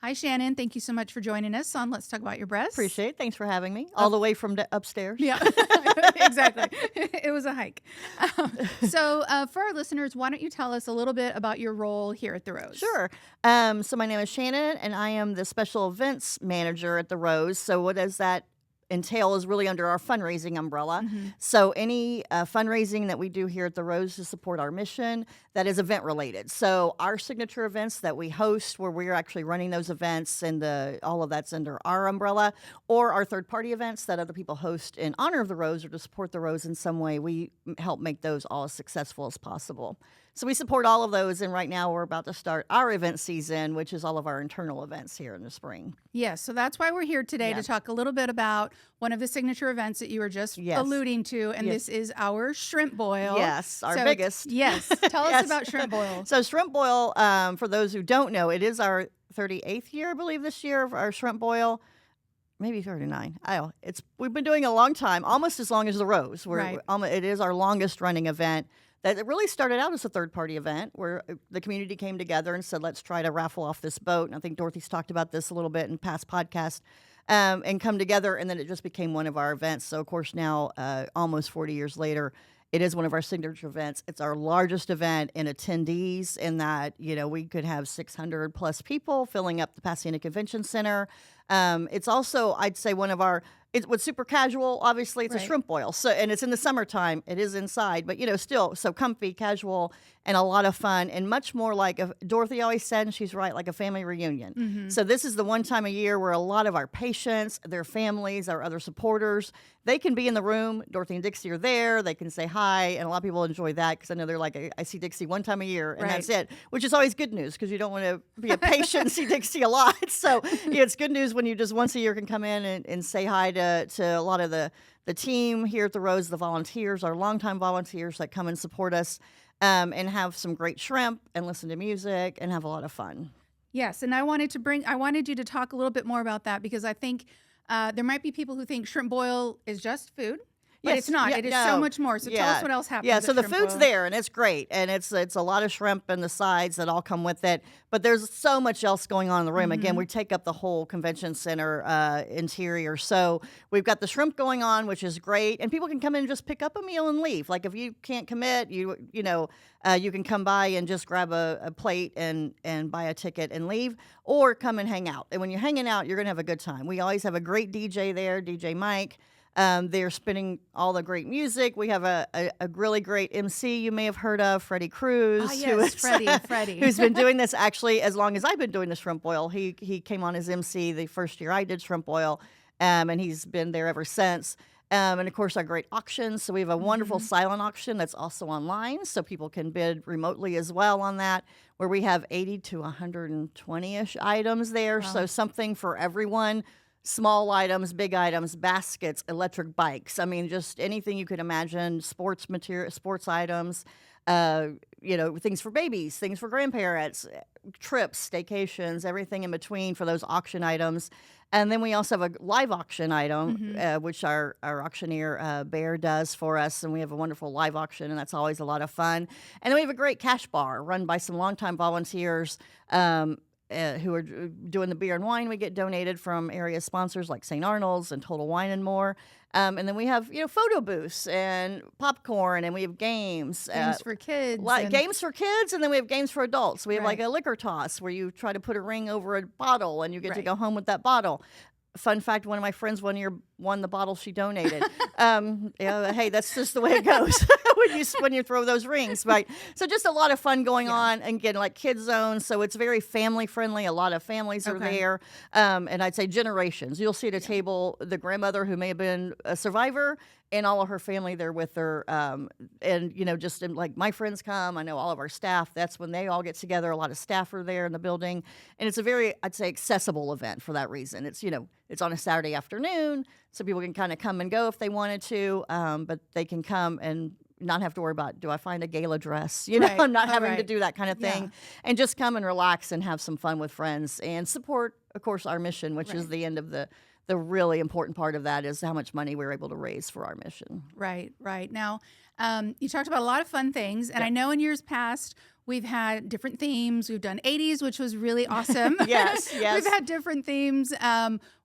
Hi, Shannon. Thank you so much for joining us on Let's Talk About Your Breasts. Appreciate it. Thanks for having me. All the way from upstairs. Yeah, exactly. It was a hike. So for our listeners, why don't you tell us a little bit about your role here at the Rose? Sure. So my name is Shannon, and I am the special events manager at the Rose. So what does that entail is really under our fundraising umbrella. Mm-hmm. So any fundraising that we do here at the Rose to support our mission, that is event related. So our signature events that we host, where we're actually running those events, and all of that's under our umbrella, or our third party events that other people host in honor of the Rose or to support the Rose in some way, we help make those all as successful as possible. So we support all of those, and right now we're about to start our event season, which is all of our internal events here in the spring. Yes, so that's why we're here today to talk a little bit about one of the signature events that you were just alluding to, and this is our shrimp boil. Yes, our biggest. Yes, tell us about shrimp boil. So shrimp boil, for those who don't know, it is our 38th year, I believe, this year of our shrimp boil. Maybe 39. We've been doing it a long time, almost as long as the Rose. It is our longest running event. That it really started out as a third-party event where the community came together and said, let's try to raffle off this boat. And I think Dorothy's talked about this a little bit in past podcasts, and come together, and then it just became one of our events. So, of course, now, almost 40 years later, it is one of our signature events. It's our largest event in attendees in that, we could have 600-plus people filling up the Pasadena Convention Center. It's also, I'd say, one of our... It was super casual. Obviously, it's a shrimp boil. So, and it's in the summertime. It is inside, but still so comfy, casual, and a lot of fun, and much more like Dorothy always said, and she's right, like a family reunion. Mm-hmm. So this is the one time a year where a lot of our patients, their families, our other supporters, they can be in the room. Dorothy and Dixie are there. They can say hi, and a lot of people enjoy that because I know they're like, I see Dixie one time a year, and that's it, which is always good news because you don't want to be a patient and see Dixie a lot. So it's good news when you just once a year can come in and say hi to a lot of the team here at the Rose, the volunteers, our longtime volunteers that come and support us, and have some great shrimp and listen to music and have a lot of fun. Yes, and I wanted you to talk a little bit more about that because I think there might be people who think shrimp boil is just food. But it's not. It is so much more. So tell us what else happens. Yeah, so the food's boil. there, and it's great. And it's a lot of shrimp and the sides that all come with it. But there's so much else going on in the room. Mm-hmm. Again, we take up the whole convention center interior. So we've got the shrimp going on, which is great. And people can come in and just pick up a meal and leave. Like if you can't commit, you can come by and just grab a plate and buy a ticket and leave, or come and hang out. And when you're hanging out, you're going to have a good time. We always have a great DJ there, DJ Mike. They're spinning all the great music. We have a really great MC you may have heard of, Freddie Cruz. Yes, Freddie. Who's been doing this actually as long as I've been doing the shrimp boil. He came on as MC the first year I did shrimp boil, and he's been there ever since. And, of course, our great auctions. So we have a wonderful silent auction that's also online, so people can bid remotely as well on that, where we have 80 to 120-ish items there. Wow. So something for everyone. Small items, big items, baskets, electric bikes. I mean, just anything you could imagine, sports material, sports items, things for babies, things for grandparents, trips, staycations, everything in between for those auction items. And then we also have a live auction item, which our auctioneer, Bear, does for us. And we have a wonderful live auction, and that's always a lot of fun. And then we have a great cash bar run by some longtime volunteers, who are doing the beer and wine we get donated from area sponsors like St. Arnold's and Total Wine and more. And then we have, photo booths and popcorn, and we have games. Games for kids. Games for kids, and then we have games for adults. We have like a liquor toss where you try to put a ring over a bottle, and you get to go home with that bottle. Fun fact, one of my friends one year won the bottle she donated. Hey, that's just the way it goes when you throw those rings, right? So just a lot of fun going on, and again, like kids zone. So it's very family friendly. A lot of families are there, and I'd say generations. You'll see at a table the grandmother who may have been a survivor, and all of her family there with her. Like my friends come. I know all of our staff. That's when they all get together. A lot of staff are there in the building, and it's a very, I'd say, accessible event for that reason. It's it's on a Saturday afternoon, so people can kind of come and go if they wanted to, but they can come and not have to worry about, do I find a gala dress? I'm not having to do that kind of thing, and just come and relax and have some fun with friends and support, of course, our mission, which is the end of the the really important part of that is how much money we're able to raise for our mission. Right. Now, you talked about a lot of fun things, and I know in years past we've had different themes. We've done 80s, which was really awesome. Yes. We've had different themes.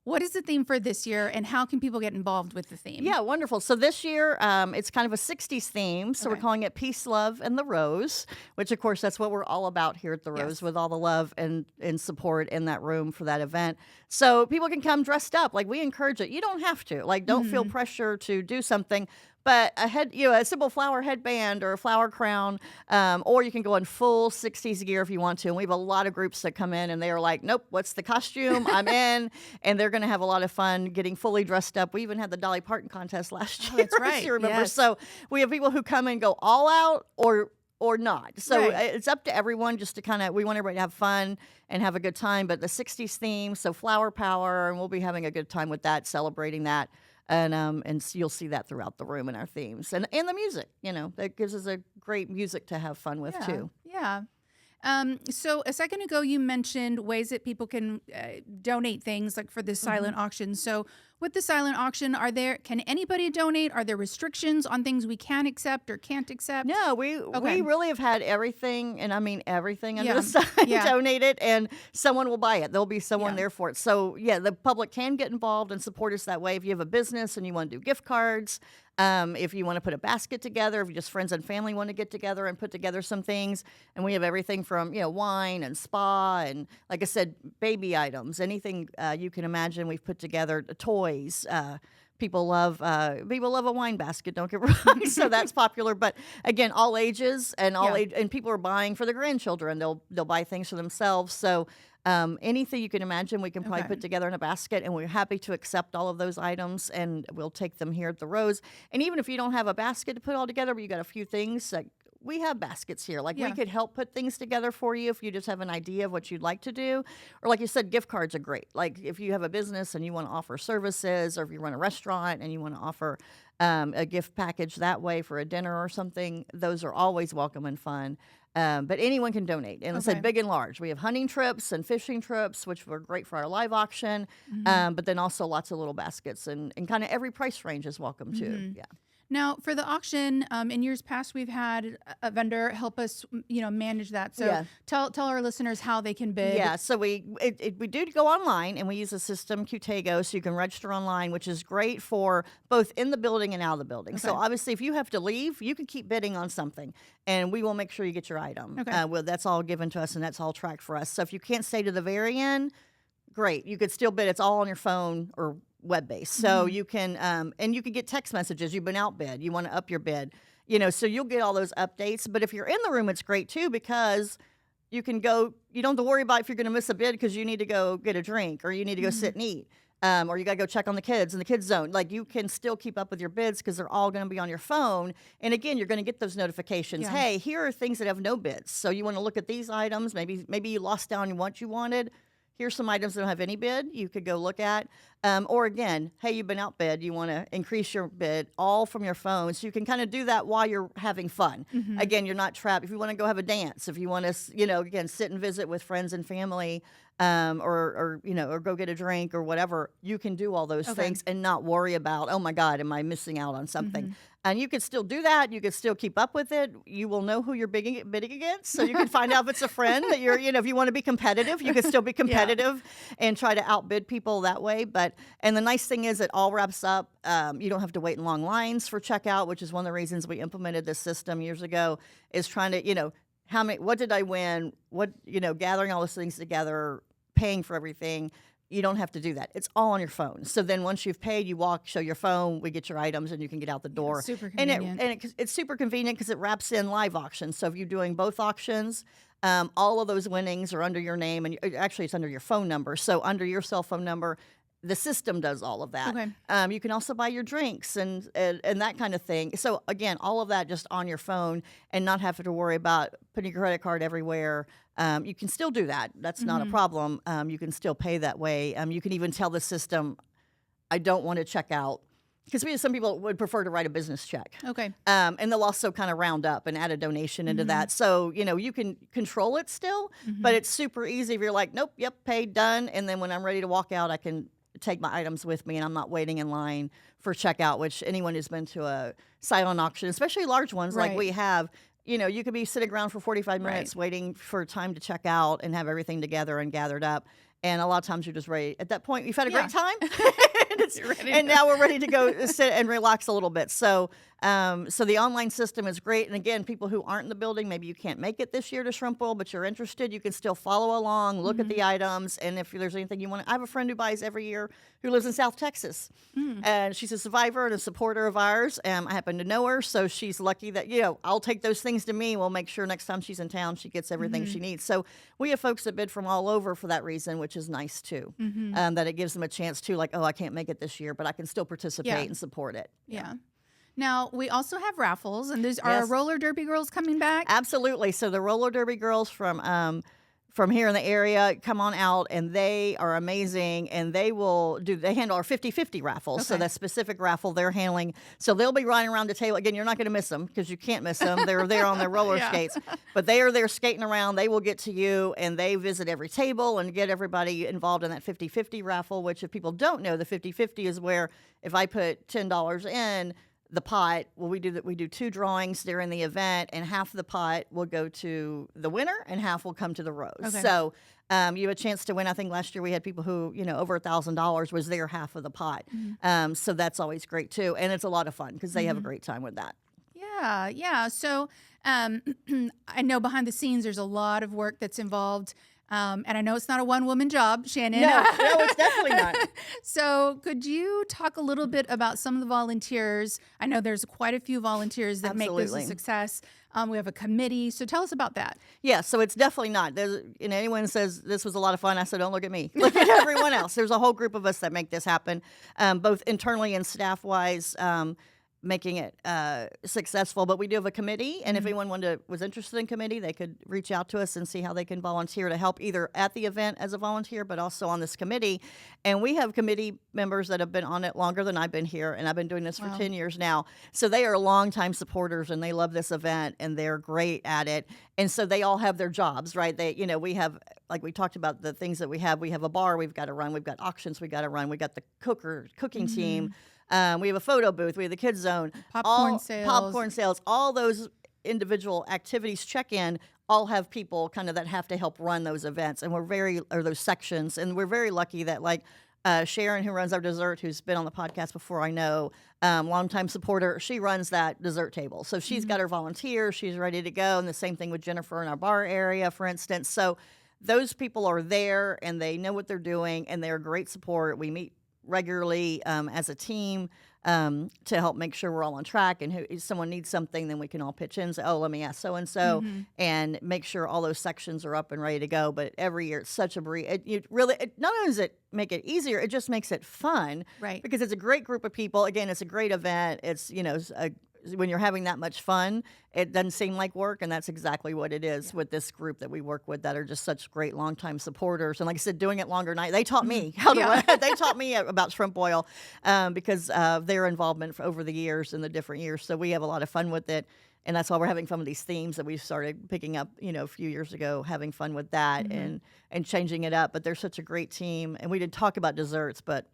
What is the theme for this year, and how can people get involved with the theme? Yeah, wonderful. So this year, it's kind of a 60s theme. So we're calling it Peace, Love, and the Rose, which, of course, that's what we're all about here at the Rose, with all the love and support in that room for that event. So people can come dressed up. Like, we encourage it. You don't have to. Like, don't feel pressure to do something. But a simple flower headband or a flower crown, or you can go in full 60s gear if you want to. And we have a lot of groups that come in and they are like, nope, what's the costume? I'm in. And they're going to have a lot of fun getting fully dressed up. We even had the Dolly Parton contest last year. That's right. If you remember. Yes. So we have people who come and go all out or not. So it's up to everyone just to we want everybody to have fun and have a good time. But the 60s theme, so flower power, and we'll be having a good time with that, celebrating that. And you'll see that throughout the room in our themes and the music, that gives us a great music to have fun with too. Yeah. So a second ago, you mentioned ways that people can donate things like for this silent auction. So with the silent auction, can anybody donate? Are there restrictions on things we can accept or can't accept? No, we really have had everything, and I mean everything under the sun donated, and someone will buy it. There'll be someone there for it. So the public can get involved and support us that way. If you have a business and you want to do gift cards, if you want to put a basket together, if you just friends and family want to get together and put together some things, and we have everything from wine and spa and, like I said, baby items, anything you can imagine. We've put together toys. People love a wine basket. Don't get me wrong, so that's popular. But again, all ages and and people are buying for their grandchildren. They'll buy things for themselves. So. Anything you can imagine, we can probably put together in a basket, and we're happy to accept all of those items, and we'll take them here at the Rose. And even if you don't have a basket to put all together, but you got a few things, like we have baskets here. Like we could help put things together for you if you just have an idea of what you'd like to do. Or like you said, gift cards are great. Like if you have a business and you want to offer services, or if you run a restaurant and you want to offer a gift package that way for a dinner or something, those are always welcome and fun. But anyone can donate. And I said big and large. We have hunting trips and fishing trips, which were great for our live auction. But then also lots of little baskets, and kind of every price range is welcome too. Yeah. Now, for the auction, in years past, we've had a vendor help us, manage that. So tell our listeners how they can bid. Yeah, so we do go online, and we use a system, Qtego, so you can register online, which is great for both in the building and out of the building. So obviously, if you have to leave, you can keep bidding on something, and we will make sure you get your item. That's all given to us, and that's all tracked for us. So if you can't stay to the very end, great. You could still bid. It's all on your phone or web-based. So you can, and you can get text messages. You've been outbid. You want to up your bid. So you'll get all those updates. But if you're in the room, it's great too, because you can go, you don't have to worry about if you're going to miss a bid because you need to go get a drink, or you need to go sit and eat. Or you got to go check on the kids in the kids zone. Like, you can still keep up with your bids because they're all going to be on your phone. And again, you're going to get those notifications. Hey, here are things that have no bids. So you want to look at these items. Maybe you lost down what you wanted. Here's some items that don't have any bid you could go look at. Or again, hey, you've been outbid. You want to increase your bid, all from your phone. So you can kind of do that while you're having fun. Again, you're not trapped. If you want to go have a dance, if you want to, again, sit and visit with friends and family, or go get a drink or whatever, you can do all those things and not worry about, oh my God, am I missing out on something? And you can still do that. You can still keep up with it. You will know who you're bidding against. So you can find out if it's a friend that you're, if you want to be competitive, you can still be competitive and try to outbid people that way. And the nice thing is it all wraps up. You don't have to wait in long lines for checkout, which is one of the reasons we implemented this system years ago, is trying to, what did I win? Gathering all those things together, paying for everything. You don't have to do that. It's all on your phone. So then once you've paid, you walk, show your phone, we get your items, and you can get out the door. Super convenient. And it's super convenient because it wraps in live auctions. So if you're doing both auctions, all of those winnings are under your name, and actually it's under your phone number. So under your cell phone number, the system does all of that. You can also buy your drinks and that kind of thing. So again, all of that just on your phone and not having to worry about putting your credit card everywhere. You can still do that. That's not a problem. You can still pay that way. You can even tell the system, I don't want to check out. Because some people would prefer to write a business check. And they'll also kind of round up and add a donation into that. So, you can control it still, but it's super easy if you're like, nope, yep, paid, done. And then when I'm ready to walk out, I can take my items with me and I'm not waiting in line for checkout, which anyone who's been to a silent auction, especially large ones like we have, you could be sitting around for 45 minutes waiting for time to check out and have everything together and gathered up. And a lot of times you're just ready. At that point, you've had a great time. And now we're ready to go sit and relax a little bit. So the online system is great. And again, people who aren't in the building, maybe you can't make it this year to Shrimp Boil, but you're interested, you can still follow along, look at the items. And if there's anything you want, I have a friend who buys every year who lives in South Texas. And she's a survivor and a supporter of ours. I happen to know her. So she's lucky that, I'll take those things to me. We'll make sure next time she's in town, she gets everything she needs. So we have folks that bid from all over for that reason, which is nice too. That it gives them a chance to like, oh, I can't make it this year, but I can still participate and support it. Yeah. Now, we also have raffles, and there's our roller derby girls coming back. Absolutely. So the roller derby girls from here in the area come on out, and they are amazing, and they handle our 50-50 raffles. So that specific raffle they're handling. So they'll be riding around the table. Again, you're not going to miss them because you can't miss them. They're there on their roller skates. But they are there skating around. They will get to you, and they visit every table and get everybody involved in that 50-50 raffle, which if people don't know, the 50-50 is where if I put $10 in, the pot, we do 2 drawings during the event, and half the pot will go to the winner and half will come to the rose. So you have a chance to win. I think last year we had people who, over $1,000 was their half of the pot. So that's always great too. And it's a lot of fun because they have a great time with that. Yeah. So I know behind the scenes there's a lot of work that's involved. And I know it's not a one-woman job, Shannon. No, it's definitely not. So could you talk a little bit about some of the volunteers? I know there's quite a few volunteers that make this a success. We have a committee. So tell us about that. Yeah, so it's definitely not. Anyone says this was a lot of fun, I said, don't look at me. Look at everyone else. There's a whole group of us that make this happen, both internally and staff-wise. Making it successful. But we do have a committee, and if anyone was interested in committee, they could reach out to us and see how they can volunteer to help either at the event as a volunteer, but also on this committee. And we have committee members that have been on it longer than I've been here, and I've been doing this for 10 years now. So they are longtime supporters, and they love this event, and they're great at it. And so they all have their jobs, right? We have, like we talked about the things that we have a bar we've got to run, we've got auctions we got to run, we got the cooking team. We have a photo booth. We have the kids zone. Popcorn sales. All those individual activities check-in all have people kind of that have to help run those events, and those sections. And we're very lucky that like Sharon, who runs our dessert, who's been on the podcast before, I know, longtime supporter, she runs that dessert table. So she's got her volunteers. She's ready to go. And the same thing with Jennifer in our bar area, for instance. So those people are there, and they know what they're doing, and they're great support. We meet regularly as a team to help make sure we're all on track, and if someone needs something, then we can all pitch in and say, oh, let me ask so-and-so, and make sure all those sections are up and ready to go. But every year it's such a breeze. Not only does it make it easier, it just makes it fun, right? Because it's a great group of people. Again, it's a great event. It's when you're having that much fun, it doesn't seem like work, and that's exactly what it is with this group that we work with that are just such great longtime supporters. And like I said, doing it longer night, they taught me how to run. They taught me about Shrimp Boil because of their involvement over the years and the different years. So we have a lot of fun with it, and that's why we're having fun with these themes that we started picking up, a few years ago, having fun with that and changing it up. But they're such a great team, and we did talk about desserts, but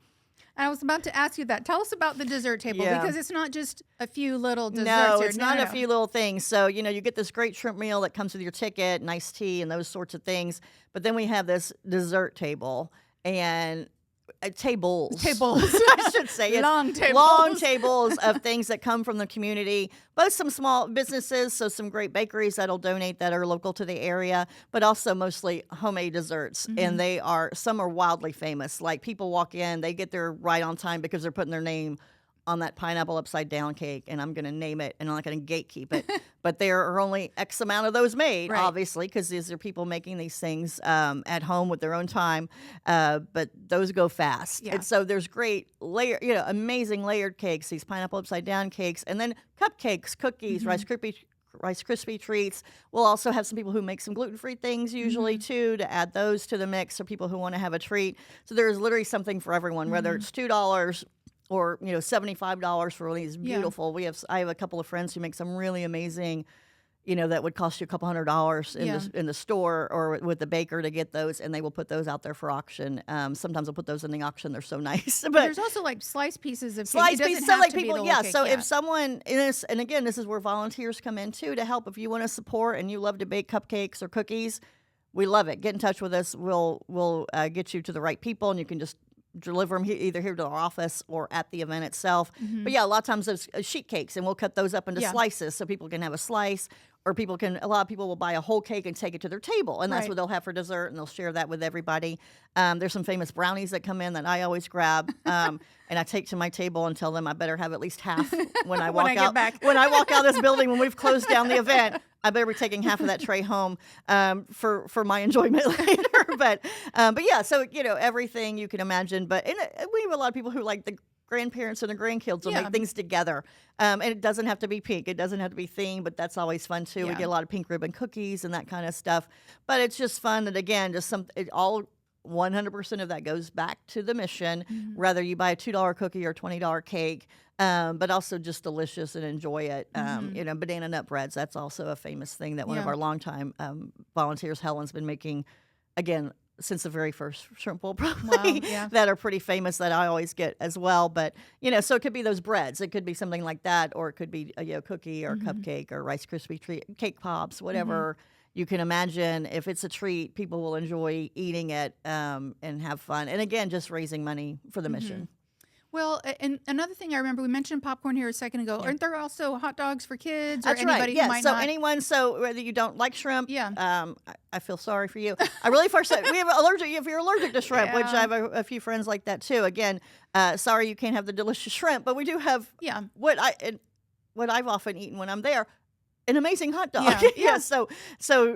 I was about to ask you that. Tell us about the dessert table, because it's not just a few little desserts. No, it's not a few little things. So, you get this great shrimp meal that comes with your ticket, nice tea, and those sorts of things. But then we have this dessert table and tables. I should say. Long tables of things that come from the community, both some small businesses, so some great bakeries that'll donate that are local to the area, but also mostly homemade desserts. And some are wildly famous. Like people walk in, they get there right on time because they're putting their name on that pineapple upside down cake, and I'm going to name it, and I'm not going to gatekeep it. But there are only X amount of those made, obviously, because these are people making these things at home with their own time. But those go fast. And so there's great amazing layered cakes, these pineapple upside down cakes, and then cupcakes, cookies, Rice Krispie treats. We'll also have some people who make some gluten-free things usually too, to add those to the mix for people who want to have a treat. So there's literally something for everyone, whether it's $2 or $75 for these beautiful. I have a couple of friends who make some really amazing, that would cost you a couple $100 in the store or with the baker to get those, and they will put those out there for auction. Sometimes they'll put those in the auction. They're so nice. But there's also like sliced pieces of sliced cake. pieces, so like people, So if someone is, and again, this is where volunteers come in too to help. If you want to support and you love to bake cupcakes or cookies, we love it. Get in touch with us. We'll get you to the right people, and you can just deliver them either here to our office or at the event itself. But yeah, a lot of times there's sheet cakes, and we'll cut those up into slices so people can have a slice, or a lot of people will buy a whole cake and take it to their table, and that's what they'll have for dessert, and they'll share that with everybody. There's some famous brownies that come in that I always grab, and I take to my table and tell them I better have at least half when I walk out. When I walk out of this building, when we've closed down the event, I better be taking half of that tray home for my enjoyment later. But yeah, so everything you can imagine. But we have a lot of people who like the grandparents and the grandkids will make things together. And it doesn't have to be pink. It doesn't have to be themed, but that's always fun too. We get a lot of pink ribbon cookies and that kind of stuff. But it's just fun. And again, all 100% of that goes back to the mission, whether you buy a $2 cookie or $20 cake, but also just delicious and enjoy it. Banana nut breads, that's also a famous thing that one of our longtime volunteers, Helen's been making, again, since the very first shrimp bowl, probably, that are pretty famous that I always get as well. But, so it could be those breads. It could be something like that, or it could be a cookie or cupcake or Rice Krispie treat, cake pops, whatever you can imagine. If it's a treat, people will enjoy eating it and have fun. And again, just raising money for the mission. Well, and another thing I remember, we mentioned popcorn here a second ago. Aren't there also hot dogs for kids or That's anybody right. who might so not? anyone, so whether you don't like shrimp, I feel sorry for you. I really first said we have if you're allergic to shrimp, which I have a few friends like that too. Again, sorry you can't have the delicious shrimp, but we do have what I've often eaten when I'm there. An amazing hot dog. So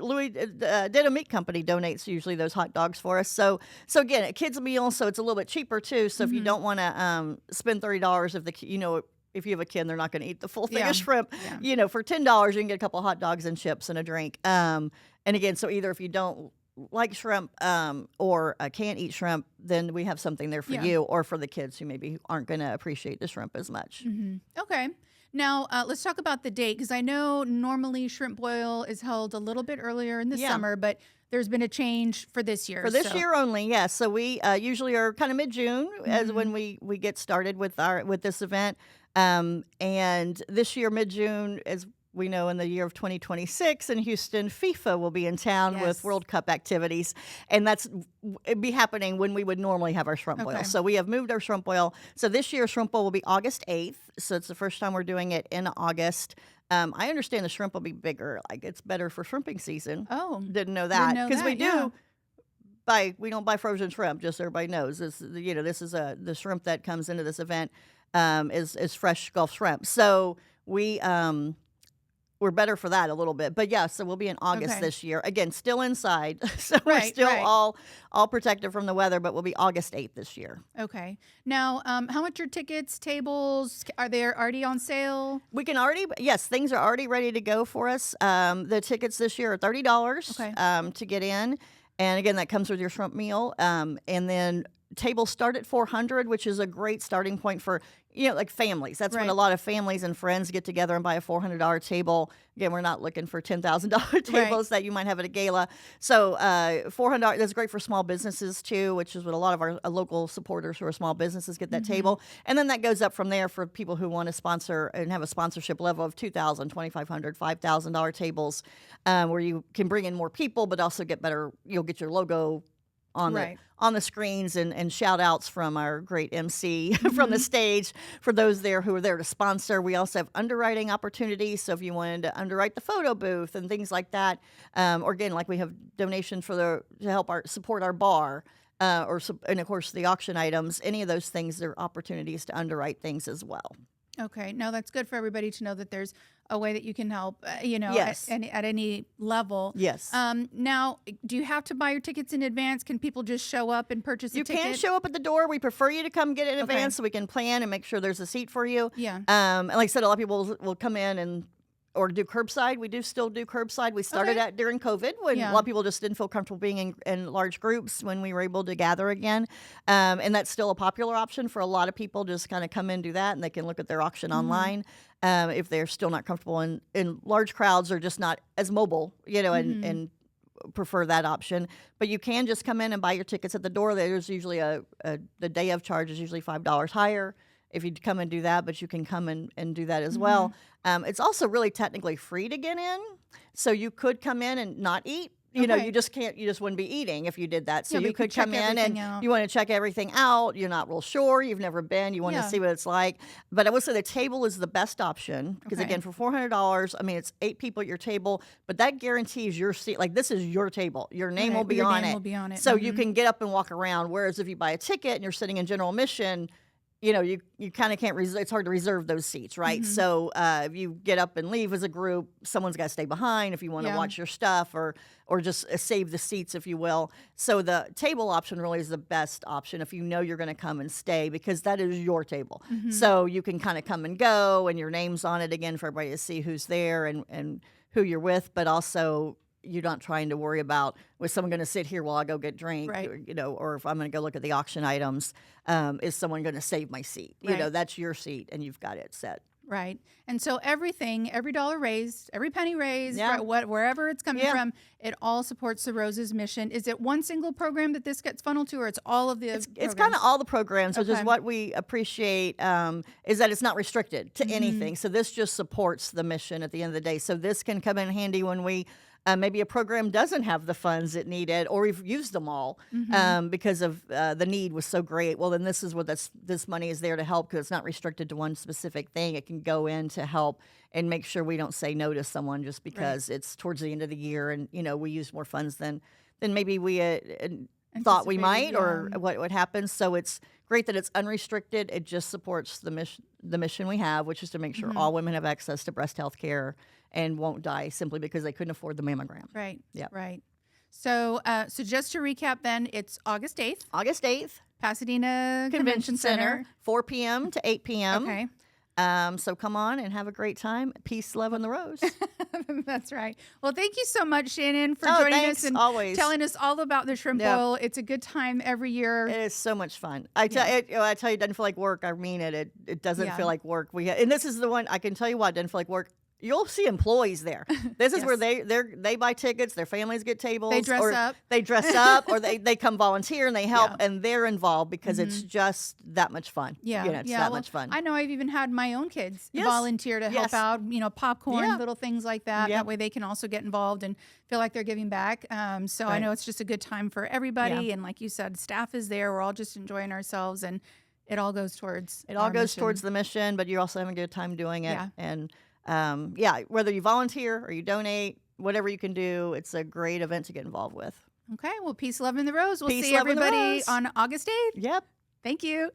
Louis Ditto Meat Company donates usually those hot dogs for us. So again, a kid's meal, so it's a little bit cheaper too. So if you don't want to spend $30, if you have a kid, they're not going to eat the full thing of shrimp. For $10, you can get a couple of hot dogs and chips and a drink. And again, so either if you don't like shrimp or can't eat shrimp, then we have something there for you, or for the kids who maybe aren't going to appreciate the shrimp as much. Okay. Now, let's talk about the date, because I know normally Shrimp Boil is held a little bit earlier in the summer, but there's been a change for this year. For this year only, yes. So we usually are kind of mid-June as when we get started with this event. And this year, mid-June, as we know, in the year of 2026 in Houston, FIFA will be in town with World Cup activities, and it'd be happening when we would normally have our shrimp boil. So we have moved our shrimp boil. So this year, shrimp boil will be August 8th. So it's the first time we're doing it in August. I understand the shrimp will be bigger. Like, it's better for shrimping season. Oh, didn't know that, because we do. We don't buy frozen shrimp. Just so everybody knows, this is the shrimp that comes into this event is fresh Gulf shrimp. So we're better for that a little bit. But so we'll be in August this year. Again, still inside. So we're still all protected from the weather, but we'll be August 8th this year. Okay. Now, how much are tickets, tables? Are they already on sale? We can things are already ready to go for us. The tickets this year are $30 to get in. And again, that comes with your shrimp meal. And then tables start at $400, which is a great starting point for, like families. That's when a lot of families and friends get together and buy a $400 table. Again, we're not looking for $10,000 tables that you might have at a gala. So $400, that's great for small businesses too, which is what a lot of our local supporters who are small businesses get that table. And then that goes up from there for people who want to sponsor and have a sponsorship level of $2,000, $2,500, $5,000 tables, where you can bring in more people, but also you'll get your logo on the screens and shout outs from our great MC from the stage for those there who are there to sponsor. We also have underwriting opportunities. So if you wanted to underwrite the photo booth and things like that, or again, like we have donations to help support our bar, and of course the auction items, any of those things, there are opportunities to underwrite things as well. Okay. No, that's good for everybody to know that there's a way that you can help, at any level. Yes. Now, do you have to buy your tickets in advance? Can people just show up and purchase a ticket? You can show up at the door. We prefer you to come get it in advance so we can plan and make sure there's a seat for you. Yeah. And like I said, a lot of people will come in and or do curbside. We do still do curbside. We started Okay. that during COVID when Yeah. a lot of people just didn't feel comfortable being in large groups when we were able to gather again. And that's still a popular option for a lot of people. Just kind of come in, do that, and they can look at their auction online if they're still not comfortable in large crowds or just not as mobile, and prefer that option. But you can just come in and buy your tickets at the door. There's usually the day of charge is usually $5 higher if you come and do that, but you can come and do that as well. It's also really technically free to get in. So you could come in and not eat. You just can't, you just wouldn't be eating if you did that. So Yeah, but you could come in and you want to check everything out. You're not real sure. You've never been. You want to see what it's like. But I would say the table is the best option because, again, for $400, I mean, it's 8 people at your table, but that guarantees your seat. Like, this is your table. Your name will be Your on name it. will be on it. So you can get up and walk around. Whereas if you buy a ticket and you're sitting in general admission, you kind of can't, it's hard to reserve those seats, right? So if you get up and leave as a group, someone's got to stay behind if you want to watch your stuff or just save the seats, if you will. So the table option really is the best option if you know you're going to come and stay because that is your table. So you can kind of come and go and your name's on it again for everybody to see who's there and who you're with, but also you're not trying to worry about, was someone going to sit here while I go get drink, Right. or if I'm going to go look at the auction items, is someone going to save my seat? Right. That's your seat and you've got it set. Right. And so every dollar raised, every penny raised, Yeah. right, wherever it's coming from, it all supports the Rose's mission. Is it one single program that this gets funneled to, or it's all of the It's kind of all the programs, which is Okay. what we appreciate, is that it's not restricted to anything. So this just supports the mission at the end of the day. So this can come in handy when we maybe a program doesn't have the funds it needed, or we've used them all because of the need was so great. Well, then this is what this money is there to help because it's not restricted to one specific thing. It can go in to help and make sure we don't say no to someone just because it's towards the end of the year and we use more funds than maybe we thought we might or what happens. So it's great that it's unrestricted. It just supports the mission we have, which is to make sure all women have access to breast health care and won't die simply because they couldn't afford the mammogram. Right. Yeah. Right. So, so just to recap, then it's August 8th, August 8th, Pasadena Convention Center. 4 p.m. to 8 p.m. Okay. So come on and have a great time. Peace, love, and the rose. That's right. Well, thank you so much, Shannon, for Oh, joining thanks, us and always. telling us all about the shrimp Yep. boil. It's a good time every year. It is so much fun. I tell you, it doesn't feel like work. I mean it. It doesn't Yeah. feel like work. And this is the one I can tell you what doesn't feel like work. You'll see employees there. This is where they buy tickets. Their families get tables. They dress or up. They dress up, or they come volunteer and they help, Yeah. and they're involved because it's just that much fun. Yeah, it's that well, much fun. I know I've even had my own kids Yes. volunteer to help Yes. out, popcorn, Yeah. little things like that. Yeah. That way they can also get involved and feel like they're giving back. So I Right. know it's just a good time for everybody. Yeah. And like you said, staff is there. We're all just enjoying ourselves, and it all goes towards It all our goes mission. towards the mission, but you're also having a good time doing it. Yeah. And whether you volunteer or you donate, whatever you can do, it's a great event to get involved with. Okay, well, peace, love, and the rose. We'll Peace, see love, and the everybody rose. on August 8th. Yep. Thank you.